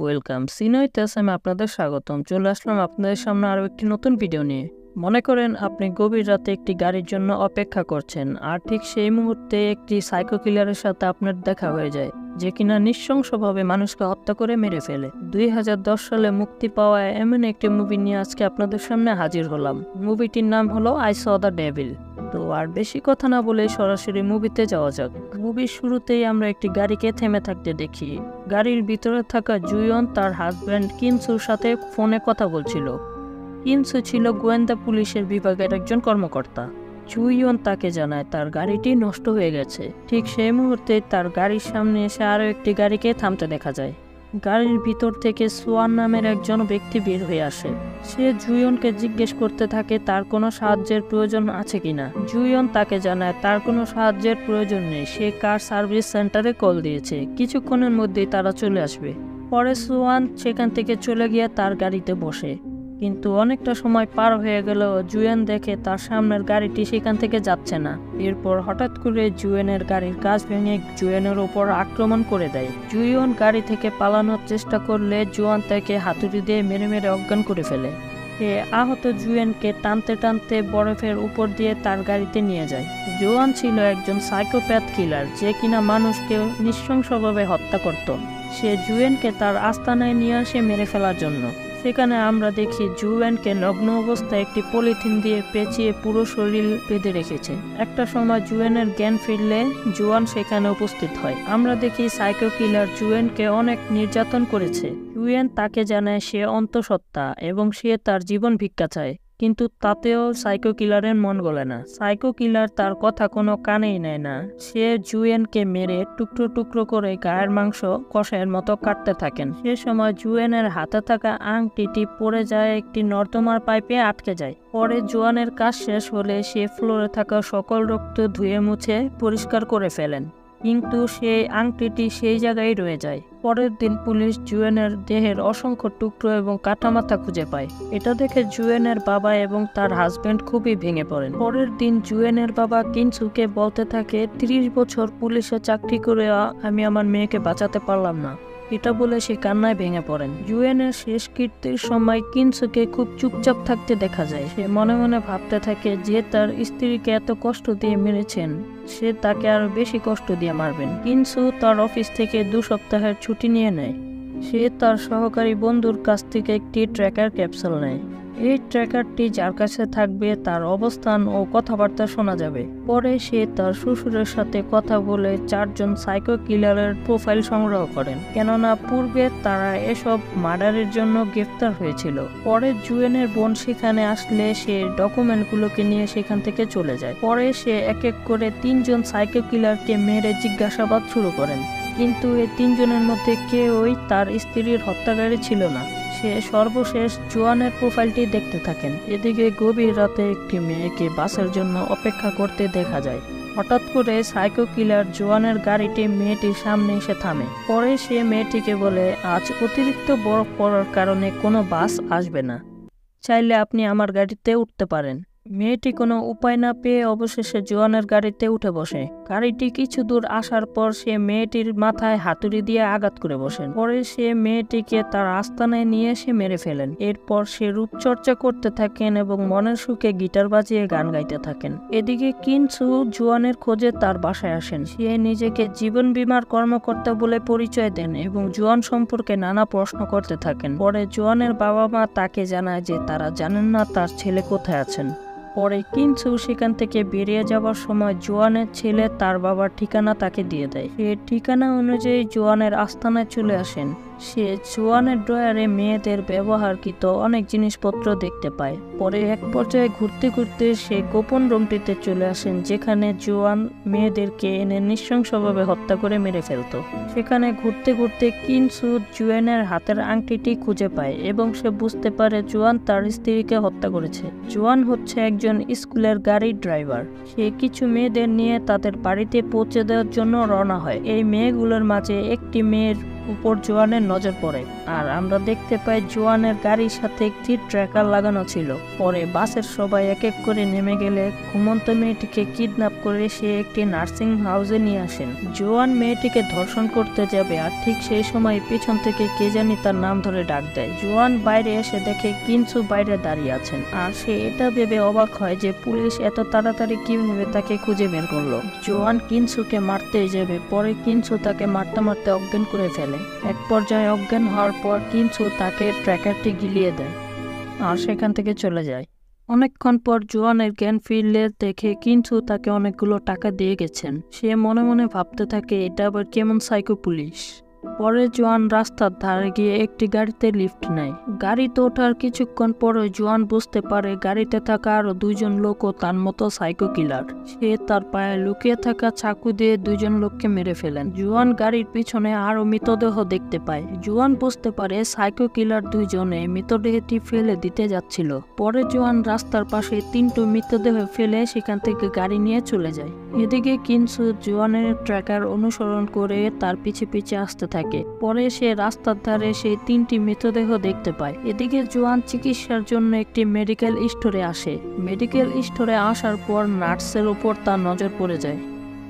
Welcome সিনইতেস আমি আপনাদের স্বাগতম। চলে আসলাম আপনাদের সামনে আরও একটি নতুন ভিডিও নিয়ে। মনে করেন আপনি গভীর রাতে একটি গাড়ির জন্য অপেক্ষা করছেন, আর ঠিক সেই মুহূর্তে একটি সাইকো কিলারের সাথে আপনার দেখা হয়ে যায়, যে কিনা নৃশংসভাবে মানুষকে হত্যা করে মেরে ফেলে। 2010 সালে মুক্তি পাওয়া এমন একটি মুভি নিয়ে আজকে আপনাদের সামনে হাজির হলাম। মুভিটির নাম হলো আই স দ্য ডেভিল। তো আর বেশি কথা না বলে সরাসরি মুভিতে যাওয়া যাক। মুভির শুরুতেই আমরা একটি গাড়িকে থেমে থাকতে দেখি। গাড়ির ভিতরে থাকা জুয়ন তার হাজব্যান্ড কিনসুর সাথে ফোনে কথা বলছিল। কিনসু ছিল গোয়েন্দা পুলিশের বিভাগের একজন কর্মকর্তা। জুয়ন তাকে জানায় তার গাড়িটি নষ্ট হয়ে গেছে। ঠিক সেই মুহূর্তে তার গাড়ির সামনে এসে আরও একটি গাড়িকে থামতে দেখা যায়। গাড়ির ভিতর থেকে সোয়ান নামের একজন ব্যক্তি বের হয়ে আসে। সে জুয়নকে জিজ্ঞেস করতে থাকে তার কোনো সাহায্যের প্রয়োজন আছে কিনা। জুয়ন তাকে জানায় তার কোনো সাহায্যের প্রয়োজন নেই, সে কার সার্ভিস সেন্টারে কল দিয়েছে, কিছুক্ষণের মধ্যেই তারা চলে আসবে। পরে সোয়ান সেখান থেকে চলে গিয়ে তার গাড়িতে বসে, কিন্তু অনেকটা সময় পার হয়ে গেল জুয়েন দেখে তার সামনের গাড়িটি সেখান থেকে যাচ্ছে না। এরপর হঠাৎ করে জুয়েনের গাড়ির কাঁচ ভেঙে জুয়েনের উপর আক্রমণ করে দেয়। জুয়েন গাড়ি থেকে পালানোর চেষ্টা করলে জুয়ান তাকে হাতুড়ি দিয়ে মেরে মেরে অজ্ঞান করে ফেলে। সে আহত জুয়েনকে টানতে টানতে বরফের উপর দিয়ে তার গাড়িতে নিয়ে যায়। জোয়ান ছিল একজন সাইকোপ্যাথ কিলার, যে কিনা মানুষকে নৃশংসভাবে হত্যা করত। সে জুয়েনকে তার আস্তানায় নিয়ে আসে মেরে ফেলার জন্য। সেখানে আমরা দেখি জুয়েনকে নগ্ন অবস্থায় একটি পলিথিন দিয়ে পেঁচিয়ে পুরো শরীর বেঁধে রেখেছে। একটা সময় জুয়েনের জ্ঞান ফিরলে জুয়ান সেখানে উপস্থিত হয়। আমরা দেখি সাইকো কিলার জুয়েনকে অনেক নির্যাতন করেছে। জুয়েন তাকে জানায় সে অন্তঃসত্ত্বা এবং সে তার জীবন ভিক্ষা চায়, কিন্তু তাতেও সাইকো কিলারের মন গলে না। সাইকো কিলার তার কথা কোনো কানেই নেয় না। সে জুয়েনকে মেরে টুকরো টুকরো করে গায়ের মাংস কষায়ের মতো কাটতে থাকেন। সে সময় জুয়েনের হাতে থাকা আংটিটি পড়ে যায় একটি নর্দমার পাইপে আটকে যায়। পরে জুয়ানের কাজ শেষ হলে সে ফ্লোরে থাকা সকল রক্ত ধুয়ে মুছে পরিষ্কার করে ফেলেন, কিন্তু সেই আংটিটি সেই জায়গায় রয়ে যায়। পরের দিন পুলিশ জুয়েনের দেহের অসংখ্য টুকরো এবং কাটামাথা খুঁজে পায়। এটা দেখে জুয়েনের বাবা এবং তার হাজবেন্ড খুবই ভেঙে পড়েন। পরের দিন জুয়েনের বাবা কিনসুকে বলতে থাকে, 30 বছর পুলিশে চাকরি করে আমি আমার মেয়েকে বাঁচাতে পারলাম না। এটা বলে সে কান্নায় ভেঙে পড়েন। জুয়েনের শেষকৃত্যের সময় কিনসুকে খুব চুপচাপ থাকতে দেখা যায়। সে মনে মনে ভাবতে থাকে যে তার স্ত্রীকে এত কষ্ট দিয়ে মেরেছেন, সে তাকে আরো বেশি কষ্ট দিয়ে মারবেন। কিনসু তার অফিস থেকে 2 সপ্তাহের ছুটি নিয়ে নেয়। সে তার সহকারী বন্ধুর কাছ থেকে একটি ট্র্যাকার ক্যাপসুল নেয়। এই ট্র্যাকারটি যার কাছে থাকবে তার অবস্থান ও কথাবার্তা শোনা যাবে। পরে সে তার শ্বশুরের সাথে কথা বলে 4 জন সাইকো কিলারের প্রোফাইল সংগ্রহ করেন, কেননা পূর্বে তারা এসব মার্ডারের জন্য গ্রেফতার হয়েছিল। পরে জুয়েনের বোন সেখানে আসলে সে ডকুমেন্টগুলোকে নিয়ে সেখান থেকে চলে যায়। পরে সে এক এক করে 3 জন সাইকো কিলারকে মেরে জিজ্ঞাসাবাদ শুরু করেন, কিন্তু এই 3 জনের মধ্যে কেউই তার স্ত্রীর হত্যাকারী ছিল না। সে সর্বশেষ জুয়ানের প্রোফাইলটি দেখতে থাকেন। এদিকে গভীর রাতে একটি মেয়েকে বাসের জন্য অপেক্ষা করতে দেখা যায়। হঠাৎ করে সাইকো কিলার জুয়ানের গাড়িটি মেয়েটির সামনে এসে থামে। পরে সে মেয়েটিকে বলে, আজ অতিরিক্ত বরফ পড়ার কারণে কোনো বাস আসবে না, চাইলে আপনি আমার গাড়িতে উঠতে পারেন। মেয়েটি কোনো উপায় না পেয়ে অবশেষে জুয়ানের গাড়িতে উঠে বসে। গাড়িটি কিছু দূর আসার পর সে মেয়েটির মাথায় হাতুড়ি দিয়ে আঘাত করে বসেন। পরে সে মেয়েটিকে তার আস্তানায় নিয়ে এসে মেরে ফেলেন। এরপর সে রূপচর্চা করতে থাকেন এবং মনের সুখে গিটার বাজিয়ে গান গাইতে থাকেন। এদিকে কিনসু জুয়ানের খোঁজে তার বাসায় আসেন। সে নিজেকে জীবন বীমার কর্মকর্তা বলে পরিচয় দেন এবং জুয়ান সম্পর্কে নানা প্রশ্ন করতে থাকেন। পরে জুয়ানের বাবা মা তাকে জানায় যে তারা জানেন না তার ছেলে কোথায় আছেন। পরে কিনসু সেখান থেকে বেরিয়ে যাওয়ার সময় জুয়ানের ছেলে তার বাবার ঠিকানা তাকে দিয়ে দেয়। সে ঠিকানা অনুযায়ী জুয়ানের আস্তানায় চলে আসেন। সে জুয়ানের ড্রয়ারে মেয়েদের ব্যবহারকৃত অনেক জিনিসপত্র দেখতে পায়। পরে এক পর্যায়ে ঘুরতে ঘুরতে সে গোপন রুমটিতে চলে আসেন, যেখানে জুয়ান মেয়েদেরকে এনে নৃশংসভাবে হত্যা করে মেরে ফেলত। সেখানে ঘুরতে ঘুরতে কিনসু জুয়ানের হাতের আংটিটি খুঁজে পায় এবং সে বুঝতে পারে জুয়ান তার স্ত্রীকে হত্যা করেছে। জুয়ান হচ্ছে একজন স্কুলের গাড়ির ড্রাইভার। সে কিছু মেয়েদের নিয়ে তাদের বাড়িতে পৌঁছে দেওয়ার জন্য রওনা হয়। এই মেয়েগুলোর মাঝে একটি মেয়ের উপর জোয়ানের নজর পড়ে আর আমরা দেখতে পাই জোয়ানের গাড়ির সাথে একটি ট্র্যাকার লাগানো ছিল। পরে বাসের সবাই এক এক করে নেমে গেলে ঘুমন্ত মেয়েটিকে কিডন্যাপ করে সে একটি নার্সিং হাউসে নিয়ে আসেন। জোয়ান মেয়েটিকে ধর্ষণ করতে যাবে আর ঠিক সেই সময় পিছন থেকে কে জানি তার নাম ধরে ডাক দেয়। জোয়ান বাইরে এসে দেখে কিনসু বাইরে দাঁড়িয়ে আছেন আর সে এটা ভেবে অবাক হয় যে পুলিশ এত তাড়াতাড়ি কিভাবে তাকে খুঁজে বের করলো। জোয়ান কিনসুকে মারতে যাবে, পরে কিনসু তাকে মারতে মারতে অজ্ঞান করে ফেলে। এক পর্যায়ে অজ্ঞান হওয়ার পর কিনসু তাকে ট্র্যাকারটি গিলিয়ে দেয় আর সেখান থেকে চলে যায়। অনেকক্ষণ পর জোয়ানের জ্ঞান ফিরলে দেখে কিনসু তাকে অনেকগুলো টাকা দিয়ে গেছেন। সে মনে মনে ভাবতে থাকে এটা আবার কেমন সাইকো পুলিশ। পরে জোয়ান রাস্তার ধারে গিয়ে একটি গাড়িতে লিফট নেয়। গাড়িতে ওঠার কিছুক্ষণ পরে জোয়ান বুঝতে পারে গাড়িতে থাকা আরো দুইজন লোকও তার মতো সাইকো কিলার। সে তার পায়ে লুকিয়ে থাকা চাকু দিয়ে দুইজন লোককে মেরে ফেলেন। জোয়ান গাড়ির পিছনে আরো মৃতদেহ দেখতে পায়। জোয়ান বুঝতে পারে সাইকো কিলার দুইজনে মৃতদেহটি ফেলে দিতে যাচ্ছিল। পরে জোয়ান রাস্তার পাশে 3টি মৃতদেহ ফেলে সেখান থেকে গাড়ি নিয়ে চলে যায়। এদিকে কিনসু জোয়ানের ট্র্যাকার অনুসরণ করে তার পিছে পিছে আসতে থাকে। পরে সে রাস্তার ধারে সেই 3টি মৃতদেহ দেখতে পায়। এদিকে জোয়ান চিকিৎসার জন্য একটি মেডিকেল স্টোরে আসে। মেডিকেল স্টোরে আসার পর নার্সের উপর তার নজর পড়ে যায়।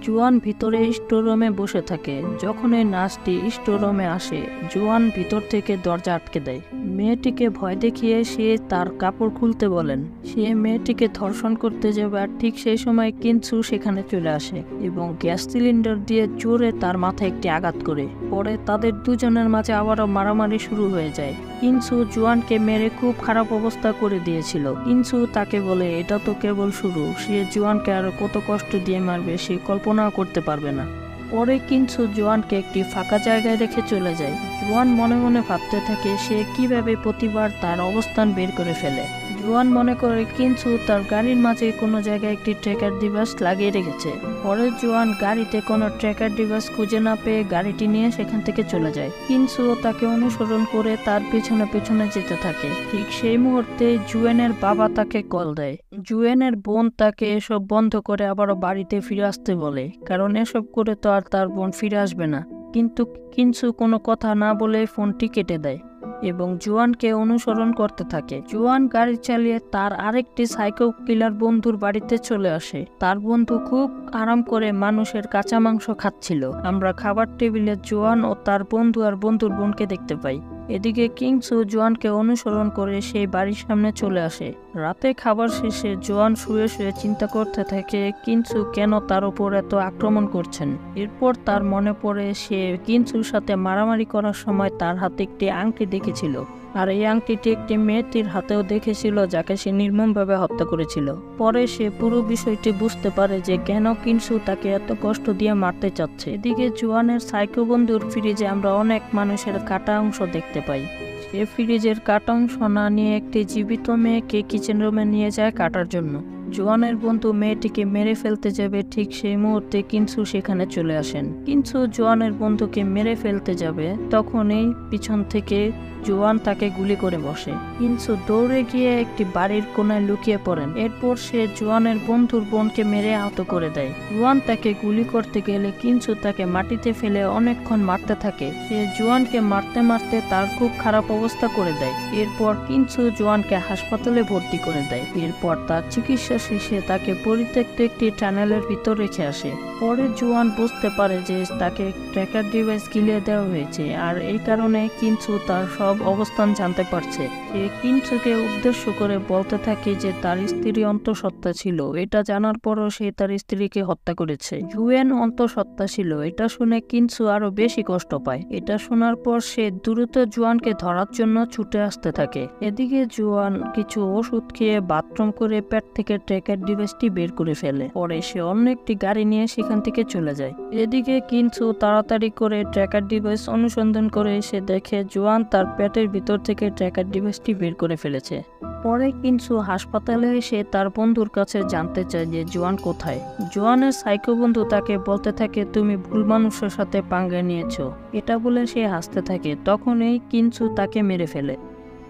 জোয়ান ভিতরে স্টোর রুমে বসে থাকে। যখন এই নার্সটি স্টোর রুমে আসে, জোয়ান ভিতর থেকে দরজা আটকে দেয়। মেয়েটিকে ভয় দেখিয়ে সে তার কাপড় খুলতে বলেন। সে মেয়েটিকে ধর্ষণ করতে যাবে আর ঠিক সেই সময় কিনসু সেখানে চলে আসে এবং গ্যাস সিলিন্ডার দিয়ে জোরে তার মাথায় একটি আঘাত করে। পরে তাদের দুজনের মাঝে আবারও মারামারি শুরু হয়ে যায়। কিনসু জোয়ানকে মেরে খুব খারাপ অবস্থা করে দিয়েছিল। কিনসু তাকে বলে এটা তো কেবল শুরু, সে জোয়ানকে আরো কত কষ্ট দিয়ে মারবে সে কল্পনাও করতে পারবে না। পরে কিনসু জোয়ানকে একটি ফাঁকা জায়গায় রেখে চলে যায়। জোয়ান মনে মনে ভাবতে থাকে সে কিভাবে প্রতিবার তার অবস্থান বের করে ফেলে। জোয়ান মনে করে কিনসু তার গাড়ির মাঝে কোনো জায়গায় একটি ট্র্যাকার ডিভাইস লাগিয়ে রেখেছে। পরে জোয়ান গাড়িতে কোনো ট্র্যাকার ডিভাইস খুঁজে না পেয়ে গাড়িটি নিয়ে সেখান থেকে চলে যায়। কিনসু তাকে অনুসরণ করে তার পেছনে পেছনে যেতে থাকে। ঠিক সেই মুহূর্তে জুয়েনের বাবা তাকে কল দেয়। জুয়েনের বোন তাকে এসব বন্ধ করে আবারও বাড়িতে ফিরে আসতে বলে, কারণ এসব করে তো আর তার বোন ফিরে আসবে না। কিন্তু কিনসু কোনো কথা না বলে ফোনটি কেটে দেয় এবং জোয়ানকে অনুসরণ করতে থাকে। জোয়ান গাড়ি চালিয়ে তার আরেকটি সাইকো কিলার বন্ধুর বাড়িতে চলে আসে। তার বন্ধু খুব আরাম করে মানুষের কাঁচা মাংস খাচ্ছিল। আমরা খাবার টেবিলে জোয়ান ও তার বন্ধু আর বন্ধুর বোনকে দেখতে পাই। এদিকে কিনসু জোয়ানকে অনুসরণ করে সেই বাড়ির সামনে চলে আসে। রাতে খাবার শেষে জোয়ান শুয়ে শুয়ে চিন্তা করতে থাকে কিনসু কেন তার উপর এত আক্রমণ করছেন। এরপর তার মনে পড়ে সে কিনসুর সাথে মারামারি করার সময় তার হাতে একটি আংটি দেখেছিল আর এই আংটিটি একটি মেয়েটির হাতেও দেখেছিল যাকে সে নির্মমভাবে হত্যা করেছিল। পরে সে পুরো বিষয়টি বুঝতে পারে যে কেন কিনসু তাকে এত কষ্ট দিয়ে মারতে চাচ্ছে। এদিকে জোয়ানের সাইকো বন্ধুর ফ্রিজে আমরা অনেক মানুষের কাটা অংশ দেখতে পাই। সে ফ্রিজের কাটা অংশ না নিয়ে একটি জীবিত মেয়েকে কিচেন রুমে নিয়ে যায় কাটার জন্য। জোয়ানের বন্ধু মেয়েটিকে মেরে ফেলতে যাবে, ঠিক সেই মুহূর্তে কিনসু সেখানে চলে আসেন। কিনসু জোয়ানের বন্ধুকে মেরে ফেলতে যাবে, তখনই পিছন থেকে জোয়ান তাকে গুলি করে বসে। কিনসু দৌড়ে গিয়ে একটি বাড়ির কোনায় লুকিয়ে পড়েন। এরপর সে জোয়ানের বন্ধুর বোনকে মেরে আহত করে দেয়। জোয়ান তাকে গুলি করতে গেলে কিনসু তাকে মাটিতে ফেলে অনেকক্ষণ মারতে থাকে। সে জোয়ানকে মারতে মারতে তার খুব খারাপ অবস্থা করে দেয়। এরপর কিনসু জোয়ানকে হাসপাতালে ভর্তি করে দেয়। এরপর তার চিকিৎসা শেষে তাকে পরিত্যক্ত একটি টানেলের ভিতর রেখে আসে। পরে জোয়ান বুঝতে পারে যে তাকে ট্র্যাকার ডিভাইস গিলিয়ে দেওয়া হয়েছে আর এই কারণে কিনসু তার সব অবস্থান জানতে পারছে। সে কিনসুকে উদ্দেশ্য করে বলতে থাকে যে তার স্ত্রী অন্তঃসত্ত্বা ছিল। এটা জানার পরও সে তার স্ত্রীকে হত্যা করেছে। জুয়েন অন্তঃসত্ত্বা ছিল। এটা শুনে কিনসু আরো বেশি কষ্ট পায়। এটা শোনার পর সে দ্রুত জোয়ানকে ধরার জন্য ছুটে আসতে থাকে। এদিকে জোয়ান কিছু ওষুধ খেয়ে বাথরুম করে পেট থেকে ট্র্যাকার ডিভাইসটি বের করে ফেলে। পরে সে অন্য একটি গাড়ি নিয়ে সেখান থেকে চলে যায়। এদিকে কিনসু তাড়াতাড়ি করে ট্র্যাকার ডিভাইস অনুসন্ধান করে এসে দেখে জোয়ান তার পেটের ভিতর থেকে ট্র্যাকার ডিভাইসটি বের করে ফেলেছে। পরে কিনসু হাসপাতালে এসে তার বন্ধুর কাছে জানতে চায় যে জোয়ান কোথায়। জোয়ানের সাইকো বন্ধু তাকে বলতে থাকে তুমি ভুল মানুষের সাথে পাঙ্গা নিয়েছো। এটা বলে সে হাসতে থাকে। তখনই কিনসু তাকে মেরে ফেলে।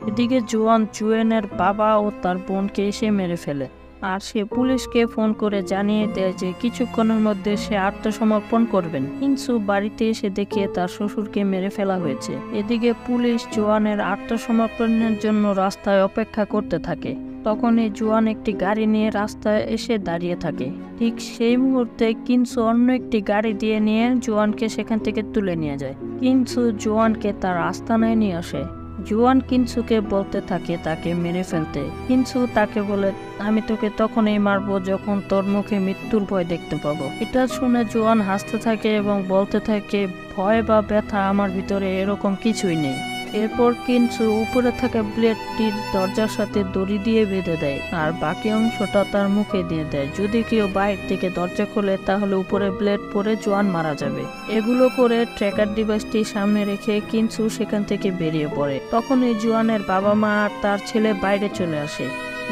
এদিকে জোয়ান জুয়েনের বাবা ও তার বোনকে এসে মেরে ফেলে। আর সে পুলিশকে ফোন করে জানিয়ে দেয় যে কিছুক্ষণের মধ্যে সে আত্মসমর্পণ করবেন। কিনসু বাড়িতে এসে দেখে তার শ্বশুরকে মেরে ফেলা হয়েছে। এদিকে পুলিশ জোয়ানের আত্মসমর্পণের জন্য রাস্তায় অপেক্ষা করতে থাকে। তখনই জোয়ান একটি গাড়ি নিয়ে রাস্তায় এসে দাঁড়িয়ে থাকে। ঠিক সেই মুহূর্তে কিনসু অন্য একটি গাড়ি দিয়ে নিয়ে জোয়ানকে সেখান থেকে তুলে নিয়ে যায়। কিনসু জোয়ানকে তার আস্তানায় নিয়ে আসে। জোয়ান কিনসুকে বলতে থাকে তাকে মেরে ফেলতে। কিনসু তাকে বলে, আমি তোকে তখনই মারবো যখন তোর মুখে মৃত্যুর ভয় দেখতে পাবো। এটা শুনে জোয়ান হাসতে থাকে এবং বলতে থাকে, ভয় বা ব্যথা আমার ভিতরে এরকম কিছুই নেই। এরপর কিনসু উপরে থাকা ব্লেডটির দরজার সাথে দড়ি দিয়ে বেঁধে দেয় আর বাকি অংশটা তার মুখে দিয়ে দেয়। যদি কেউ বাইরে থেকে দরজা খোলে তাহলে উপরে ব্লেড পরে জোয়ান মারা যাবে। এগুলো করে ট্র্যাকার ডিভাইসটি সামনে রেখে কিনসু সেখান থেকে বেরিয়ে পড়ে। তখনই জোয়ানের বাবা মা আর তার ছেলে বাইরে চলে আসে।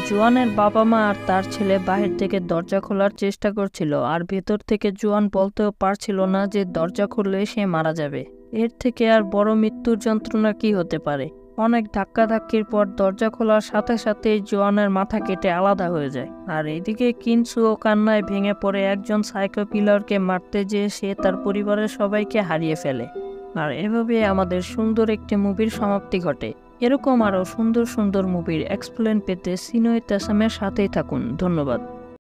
জোয়ানের বাবা মা আর তার ছেলে বাহির থেকে দরজা খোলার চেষ্টা করছিল আর ভেতর থেকে জোয়ান বলতেও পারছিল না যে দরজা খুললে সে মারা যাবে। এর থেকে আর বড় মৃত্যুর যন্ত্রণা কি হতে পারে। অনেক ধাক্কাধাক্কির পর দরজা খোলার সাথে সাথে জোয়ানের মাথা কেটে আলাদা হয়ে যায়। আর এদিকে কিনসু ও কান্নায় ভেঙে পড়ে একজন সাইকো কিলারকে মারতে যেয়ে সে তার পরিবারের সবাইকে হারিয়ে ফেলে। আর এভাবে আমাদের সুন্দর একটি মুভির সমাপ্তি ঘটে। এরকম আরও সুন্দর সুন্দর মুভির এক্সপ্লেন পেতে সিনো ইতাসামের সাথেই থাকুন। ধন্যবাদ।